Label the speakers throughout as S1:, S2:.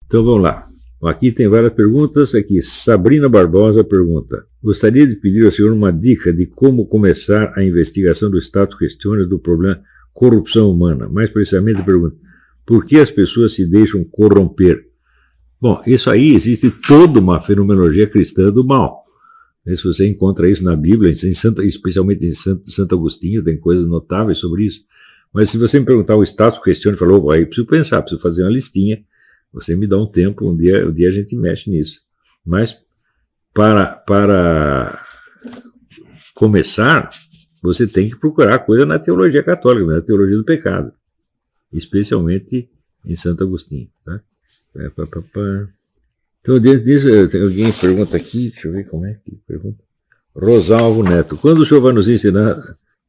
S1: Então vamos lá. Aqui tem várias perguntas. Aqui, Sabrina Barbosa pergunta: gostaria de pedir ao senhor uma dica de como começar a investigação do status questione do problema corrupção humana. Mais precisamente, pergunta: por que as pessoas se deixam corromper? Bom, isso aí existe toda uma fenomenologia cristã do mal. Se você encontra isso na Bíblia, especialmente em Santo Agostinho, tem coisas notáveis sobre isso. Mas se você me perguntar o status questione, falou, aí preciso pensar, preciso fazer uma listinha. Você me dá um tempo, um dia a gente mexe nisso. Mas para começar, você tem que procurar coisa na teologia católica, na teologia do pecado, especialmente em Santo Agostinho. Tá? Então, disso, alguém pergunta aqui, deixa eu ver como é que pergunta. Rosalvo Neto: quando o senhor vai nos ensinar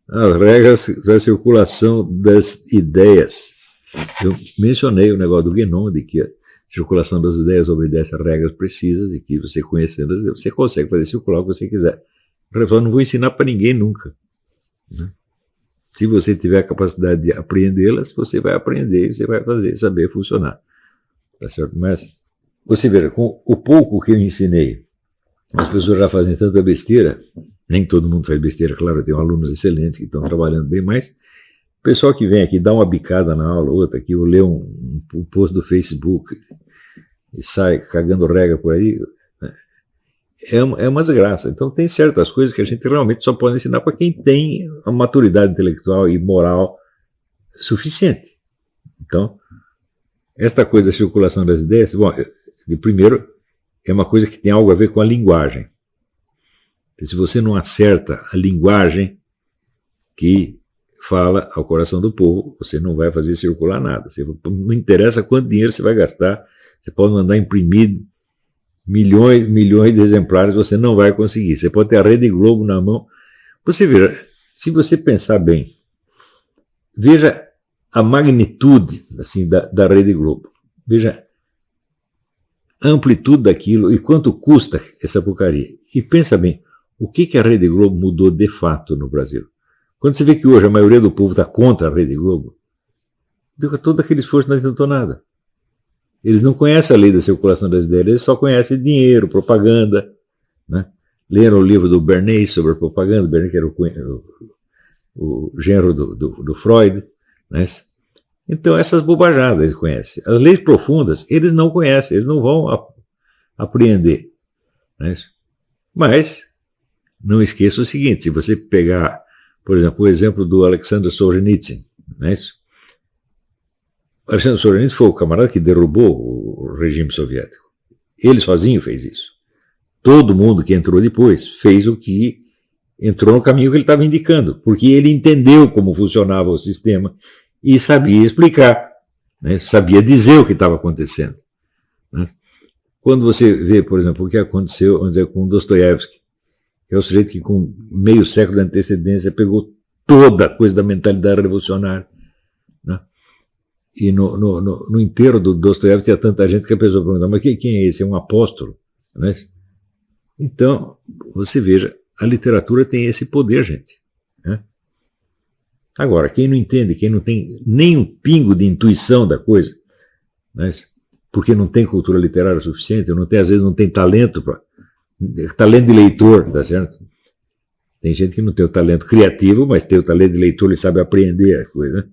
S1: as regras da circulação das ideias? Eu mencionei o negócio do Guénon, de que a circulação das ideias obedece a regras precisas e que você conhecendo as ideias, você consegue fazer circular o que você quiser. Eu não vou ensinar para ninguém nunca. Né? Se você tiver a capacidade de apreendê-las, você vai aprender e você vai saber funcionar. Tá certo? Mas você veja, com o pouco que eu ensinei, as pessoas já fazem tanta besteira, nem todo mundo faz besteira, claro, eu tenho alunos excelentes que estão trabalhando bem, mas o pessoal que vem aqui dá uma bicada na aula, outra aqui, ou lê um post do Facebook e sai cagando regra por aí, é uma desgraça. Então tem certas coisas que a gente realmente só pode ensinar para quem tem a maturidade intelectual e moral suficiente. Então, esta coisa da circulação das ideias, bom, de primeiro, é uma coisa que tem algo a ver com a linguagem. Se você não acerta a linguagem que fala ao coração do povo, você não vai fazer circular nada. Não interessa quanto dinheiro você vai gastar, você pode mandar imprimir milhões de exemplares, você não vai conseguir. Você pode ter a Rede Globo na mão. Você veja, se você pensar bem, veja a magnitude assim, da Rede Globo. Veja a amplitude daquilo e quanto custa essa porcaria. E pensa bem, o que a Rede Globo mudou de fato no Brasil? Quando você vê que hoje a maioria do povo está contra a Rede Globo, todo aquele esforço não adiantou nada. Eles não conhecem a lei da circulação das ideias, eles só conhecem dinheiro, propaganda. Né? Leram o livro do Bernays sobre propaganda, Bernays que era o genro do Freud. Né? Então essas bobajadas eles conhecem. As leis profundas eles não conhecem, eles não vão apreender. Né? Mas não esqueça o seguinte, se você pegar, por exemplo, o exemplo do Alexander Solzhenitsyn, né? O Alexander Solzhenitsyn foi o camarada que derrubou o regime soviético. Ele sozinho fez isso. Todo mundo que entrou depois fez o que entrou no caminho que ele estava indicando, porque ele entendeu como funcionava o sistema e sabia explicar, né? Sabia dizer o que estava acontecendo. Né? Quando você vê, por exemplo, o que aconteceu, vamos dizer, com Dostoiévski, que é o sujeito que com meio século de antecedência pegou toda a coisa da mentalidade revolucionária. Né? E no enterro do Dostoiévski tinha tanta gente que a pessoa perguntava, mas quem é esse? É um apóstolo? Né? Então, você veja, a literatura tem esse poder, gente. Né? Agora, quem não entende, quem não tem nem um pingo de intuição da coisa, né? Porque não tem cultura literária suficiente, às vezes não tem talento de leitor, tá certo? Tem gente que não tem o talento criativo, mas tem o talento de leitor, ele sabe apreender a coisa. Né?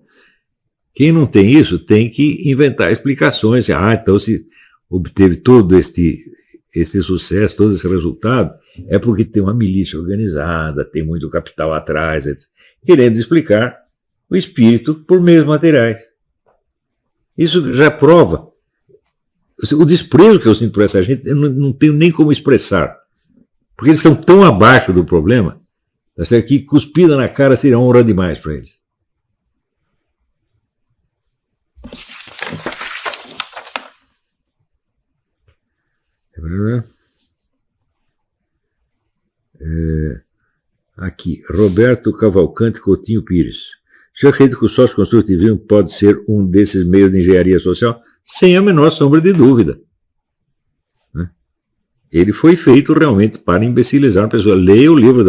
S1: Quem não tem isso tem que inventar explicações. Então se obteve todo este sucesso, todo esse resultado, é porque tem uma milícia organizada, tem muito capital atrás, etc. Querendo explicar o espírito por meios materiais. Isso já prova o desprezo que eu sinto por essa gente, eu não tenho nem como expressar. Porque eles estão tão abaixo do problema, que cuspida na cara seria honra demais para eles. Aqui, Roberto Cavalcante Coutinho Pires. Você acredita que o sócio-construtivismo pode ser um desses meios de engenharia social? Sem a menor sombra de dúvida. Né? Ele foi feito realmente para imbecilizar a pessoa. Leia o livro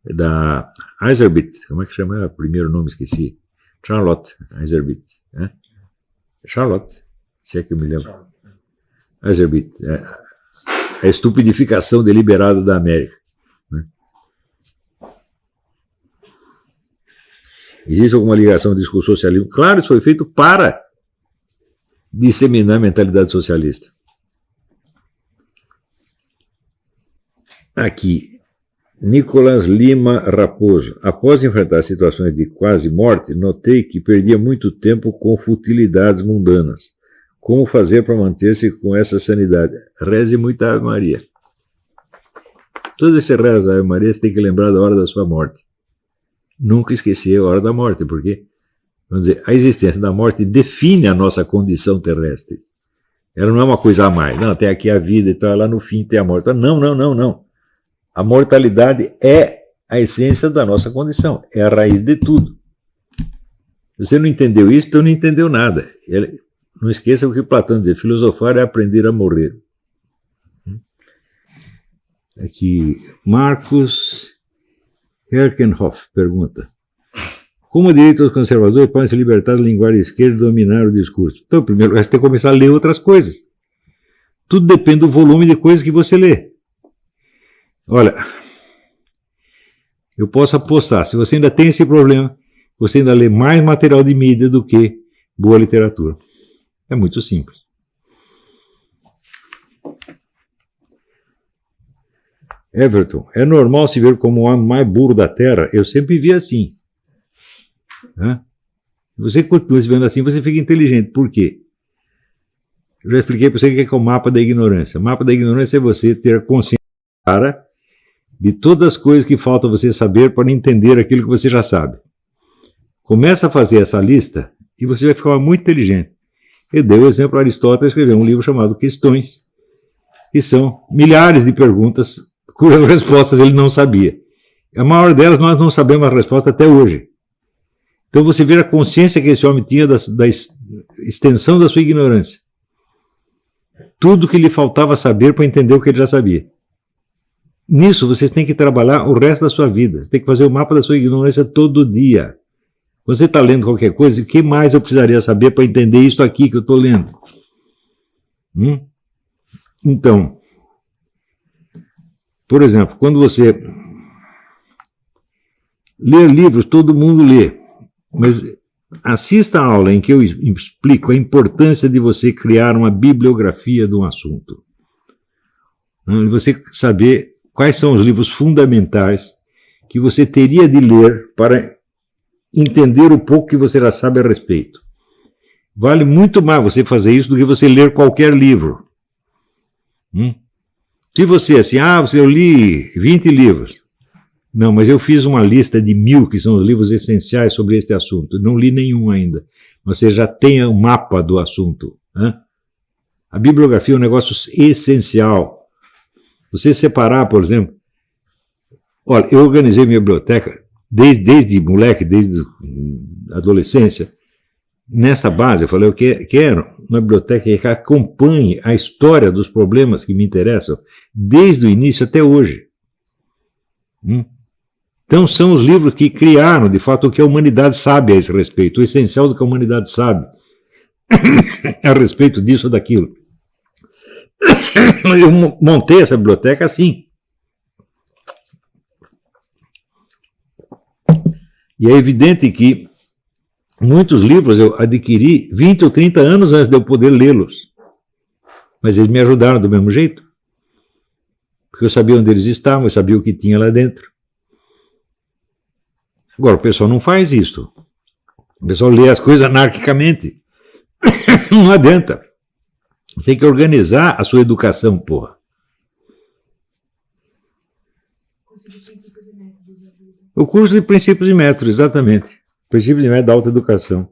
S1: da Iserbyt, como é que chama? O primeiro nome, esqueci. Charlotte Iserbyt. Né? Charlotte, se é que eu me lembro. a estupidificação deliberada da América. Né? Existe alguma ligação disso com o socialismo? Claro, isso foi feito para disseminar a mentalidade socialista. Aqui, Nicolas Lima Raposo. Após enfrentar situações de quase morte, notei que perdia muito tempo com futilidades mundanas. Como fazer para manter-se com essa sanidade? Reze muito a Ave Maria. Todas as vezes que você reza a Ave Maria, você tem que lembrar da hora da sua morte. Nunca esquecer a hora da morte, porque, vamos dizer, a existência da morte define a nossa condição terrestre. Ela não é uma coisa a mais. Não, tem aqui a vida e tal, lá no fim tem a morte. Não, não, não, não. A mortalidade é a essência da nossa condição, é a raiz de tudo. Se você não entendeu isso, então não entendeu nada. Não esqueça o que Platão dizia, filosofar é aprender a morrer. Aqui, Marcos Herkenhoff pergunta, como a direita os conservadores podem se libertar da linguagem esquerda e dominar o discurso? Então, primeiro, você tem que começar a ler outras coisas. Tudo depende do volume de coisas que você lê. Olha, eu posso apostar, se você ainda tem esse problema, você ainda lê mais material de mídia do que boa literatura. É muito simples. Everton, é normal se ver como o homem mais burro da Terra? Eu sempre vi assim. Você continua se vendo assim, você fica inteligente. Por quê? Eu já expliquei para você o que é o mapa da ignorância. O mapa da ignorância é você ter consciência clara de todas as coisas que falta você saber para entender aquilo que você já sabe. Começa a fazer essa lista e você vai ficar muito inteligente. Eu dei o exemplo, Aristóteles escreveu um livro chamado Questões, que são milhares de perguntas cujas respostas ele não sabia. A maior delas nós não sabemos a resposta até hoje. Então você vê a consciência que esse homem tinha da extensão da sua ignorância. Tudo que lhe faltava saber para entender o que ele já sabia. Nisso vocês têm que trabalhar o resto da sua vida. Você tem que fazer o mapa da sua ignorância todo dia. Você está lendo qualquer coisa, o que mais eu precisaria saber para entender isso aqui que eu estou lendo? Então, por exemplo, quando você lê livros, todo mundo lê. Mas assista a aula em que eu explico a importância de você criar uma bibliografia de um assunto. E você saber quais são os livros fundamentais que você teria de ler para entender o pouco que você já sabe a respeito. Vale muito mais você fazer isso do que você ler qualquer livro. Se você assim, eu li 20 livros. Não, mas eu fiz uma lista de 1000 que são os livros essenciais sobre este assunto. Não li nenhum ainda. Você já tem um mapa do assunto. A bibliografia é um negócio essencial. Você separar, por exemplo... Olha, eu organizei minha biblioteca desde moleque, desde adolescência. Nessa base, eu falei, eu quero uma biblioteca que acompanhe a história dos problemas que me interessam, desde o início até hoje. Então são os livros que criaram, de fato, o que a humanidade sabe a esse respeito, o essencial do que a humanidade sabe a respeito disso ou daquilo. Eu montei essa biblioteca assim. E é evidente que muitos livros eu adquiri 20 ou 30 anos antes de eu poder lê-los. Mas eles me ajudaram do mesmo jeito. Porque eu sabia onde eles estavam, eu sabia o que tinha lá dentro. Agora, o pessoal não faz isso. O pessoal lê as coisas anarquicamente. Não adianta. Você tem que organizar a sua educação, porra. O curso de princípios e métodos, exatamente. Princípios e métodos da autoeducação.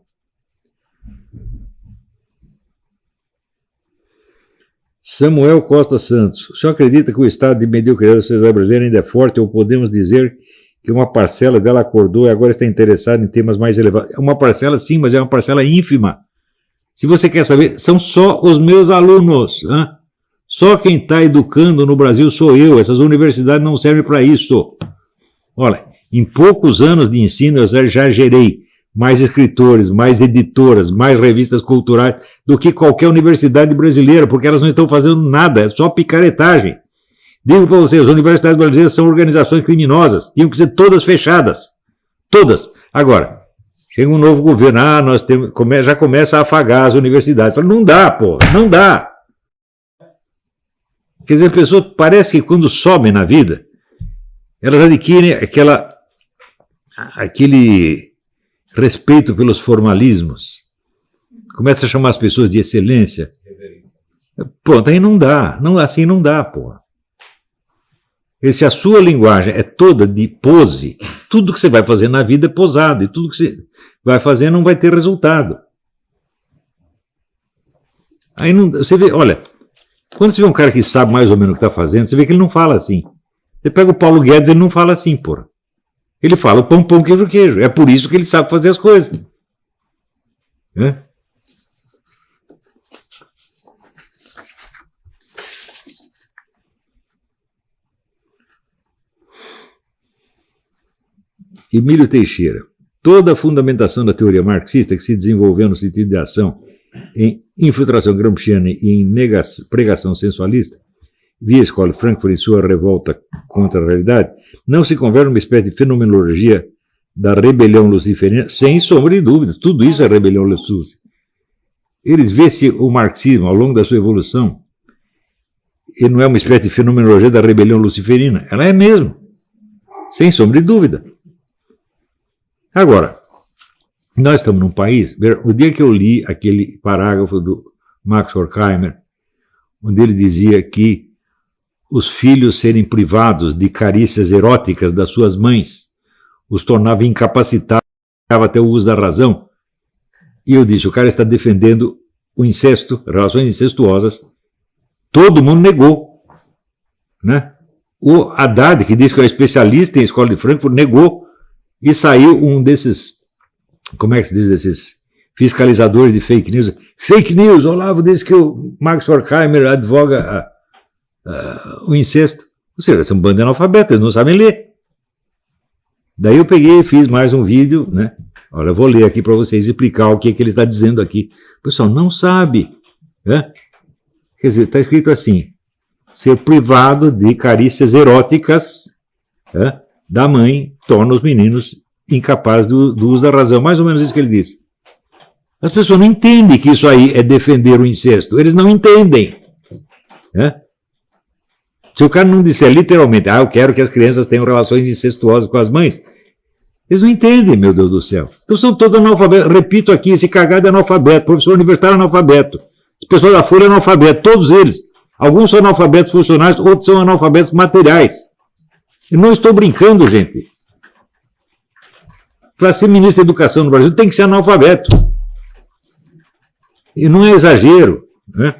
S1: Samuel Costa Santos. O senhor acredita que o estado de mediocridade da sociedade brasileira ainda é forte, ou podemos dizer que uma parcela dela acordou e agora está interessada em temas mais elevados? É uma parcela, sim, mas é uma parcela ínfima. Se você quer saber, são só os meus alunos. Só quem está educando no Brasil sou eu. Essas universidades não servem para isso. Olha, em poucos anos de ensino eu já gerei mais escritores, mais editoras, mais revistas culturais do que qualquer universidade brasileira, porque elas não estão fazendo nada, é só picaretagem. Digo para vocês, as universidades brasileiras são organizações criminosas, tinham que ser todas fechadas. Todas. Agora, chega um novo governo, nós temos, já começa a afagar as universidades. Fala, não dá, pô, não dá. Quer dizer, a pessoa parece que quando sobem na vida, elas adquirem aquele respeito pelos formalismos. Começa a chamar as pessoas de excelência. Pronto, aí não dá. Assim não dá, pô. Se a sua linguagem é toda de pose, tudo que você vai fazer na vida é posado, e tudo que você vai fazer não vai ter resultado. Aí não, você vê, olha, quando você vê um cara que sabe mais ou menos o que está fazendo, você vê que ele não fala assim. Você pega o Paulo Guedes, ele não fala assim, porra. Ele fala pão, pão, queijo, queijo. É por isso que ele sabe fazer as coisas. Né? Emílio Teixeira. Toda a fundamentação da teoria marxista que se desenvolveu no sentido de ação em infiltração gramsciana e em pregação sensualista, via a Escola de Frankfurt em sua revolta contra a realidade, não se converte numa espécie de fenomenologia da rebelião luciferina, sem sombra de dúvidas. Tudo isso é rebelião luciferiana. Eles veem se o marxismo, ao longo da sua evolução, ele não é uma espécie de fenomenologia da rebelião luciferina. Ela é mesmo, sem sombra de dúvida. Agora, nós estamos num país, o dia que eu li aquele parágrafo do Max Horkheimer, onde ele dizia que os filhos serem privados de carícias eróticas das suas mães os tornava incapacitados até o uso da razão, e eu disse, o cara está defendendo o incesto, relações incestuosas, todo mundo negou, né? O Haddad, que diz que é especialista em Escola de Frankfurt, negou, e saiu um desses, como é que se diz, desses fiscalizadores de fake news. Fake news, Olavo disse que o Max Horkheimer advoga o incesto. Ou seja, são um bando de analfabetos, eles não sabem ler. Daí eu peguei e fiz mais um vídeo, né? Olha, eu vou ler aqui para vocês explicar o que ele está dizendo aqui. O pessoal não sabe, né? Quer dizer, está escrito assim, ser privado de carícias eróticas, né, da mãe torna os meninos incapazes do uso da razão. Mais ou menos isso que ele diz. As pessoas não entendem que isso aí é defender o incesto. Eles não entendem. Né? Se o cara não disser literalmente, eu quero que as crianças tenham relações incestuosas com as mães, eles não entendem, meu Deus do céu. Então são todos analfabetos. Repito aqui, esse cagado é analfabeto, professor universitário é analfabeto, as pessoas da Folha é analfabeto, todos eles. Alguns são analfabetos funcionais, outros são analfabetos materiais. Eu não estou brincando, gente. Para ser ministro da Educação no Brasil tem que ser analfabeto. E não é exagero, né?